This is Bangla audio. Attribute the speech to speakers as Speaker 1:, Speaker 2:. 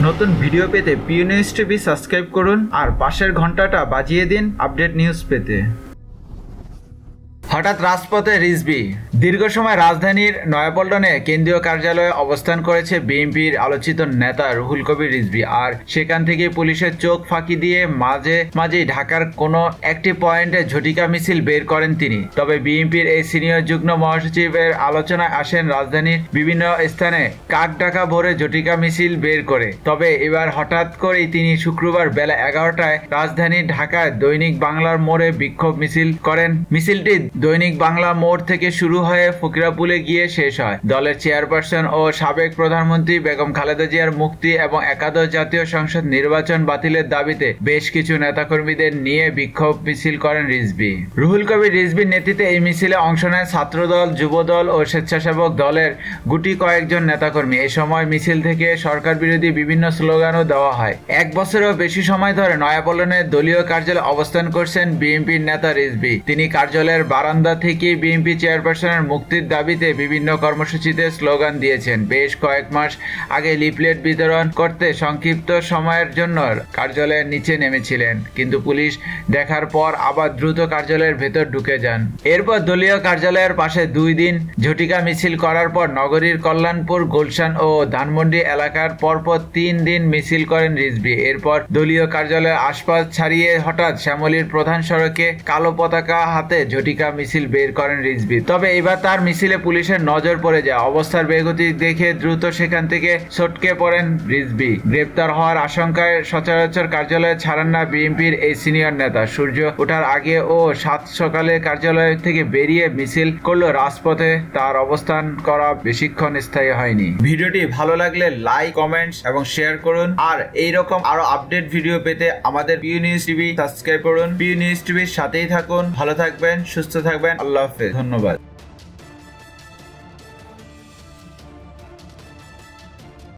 Speaker 1: নতুন ভিডিও পেতে পিউ নিউজ টিভি সাবস্ক্রাইব করুন আর পাশের ঘন্টাটা বাজিয়ে দিন আপডেট নিউজ পেতে। হঠাৎ রাজপথে রিজভী। দীর্ঘ সময় রাজধানীর নয়াপল্টনে কেন্দ্রীয় কার্যালয়ে অবস্থান করেছে বিএনপির আলোচিত নেতা রুহুল কবির রিজভী, আর সেখান থেকে পুলিশের চোখ ফাঁকি দিয়ে মাঝে মাঝেই ঢাকার কোনো একটি পয়েন্টে ঝটিকা মিছিল বের করেন তিনি। তবে বিএনপির এই সিনিয়র যুগ্ম মহাসচিবের আলোচনায় আসেন রাজধানীর বিভিন্ন স্থানে কাক ডাকা ভরে ঝটিকা মিছিল বের করে। তবে এবার হঠাৎ করেই তিনি শুক্রবার বেলা 11টায় রাজধানীর ঢাকায় দৈনিক বাংলার মোড়ে বিক্ষোভ মিছিল করেন। মিছিলটি দৈনিক বাংলা মোড় থেকে শুরু হয়ে ফকিরাপুলে গিয়ে শেষ হয়। দলের চেয়ারপারসন ও সাবেক প্রধানমন্ত্রী বেগম খালেদা জিয়ার মুক্তি এবং একাদশ জাতীয় সংসদ নির্বাচন বাতিলের দাবিতে বেশ কিছু নেতাকর্মীদের নিয়ে বিক্ষোভ মিছিল করেন রিজভী। রুহুল কবির রিজভীর নেতৃত্বে এই মিছিলে অংশ নেয় ছাত্রদল, যুবদল ও স্বেচ্ছাসেবক দলের গুটি কয়েকজন নেতাকর্মী। এ সময় মিছিল থেকে সরকার বিরোধী বিভিন্ন স্লোগানও দেওয়া হয়। এক বছরেও বেশি সময় ধরে নয়াপল্টনের দলীয় কার্যালয়ে অবস্থান করছেন বিএনপির নেতা রিজভী। তিনি কার্যালয়ের বারান্দা থেকে বিএনপি চেয়ারপারসনের মুক্তির দাবিতে বিভিন্ন কর্মসূচিতে স্লোগান দিয়েছেন। বেশ কয়েক মাস আগে লিফলেট বিতরণ করতে সংক্ষিপ্ত সময়ের জন্য কার্যালয়ের নিচে নেমেছিলেন, কিন্তু পুলিশ দেখার পর আবার দ্রুত কার্যালয়ের ভেতর ঢুকে যান। এরপর দলীয় কার্যালয়ের পাশে 2 দিন ঝটিকা মিছিল করার পর নগরীর কল্যাণপুর, গুলশান ও ধানমন্ডি এলাকার পরপর 3 দিন মিছিল করেন রিজভী। এরপর দলীয় কার্যালয়ের আশপাশ ছাড়িয়ে হঠাৎ শ্যামলীর প্রধান সড়কে কালো পতাকা হাতে ঝটিকা মিছিল বের করেন রিজভী। তবে এবার তার মিছিলে পুলিশের নজর পড়ে যায়। অবস্থার বেগতি দেখে দ্রুত সেখান থেকে ছটকে পড়েন রিজভী। গ্রেপ্তার হওয়ার আশঙ্কায় সচরাচর কার্যালয়ে ছাড়েন না বিএনপির এই সিনিয়র নেতা। সূর্য ওঠার আগে ও 7 সকালে কার্যালয় থেকে বেরিয়ে মিছিল করলেও রাজপথে তার অবস্থান করা বেশিক্ষণ স্থায়ী হয়নি। ভিডিওটি ভালো লাগলে লাইক, কমেন্টস এবং শেয়ার করুন। আর এইরকম আরো আপডেট ভিডিও পেতে আমাদের পিউ নিউজ টিভি সাবস্ক্রাইব করুন। পিউ নিউজ টিভির সাথেই থাকুন। ভালো থাকবেন, সুস্থ থাকবেন। আল্লাহ হাফেজ। ধন্যবাদ।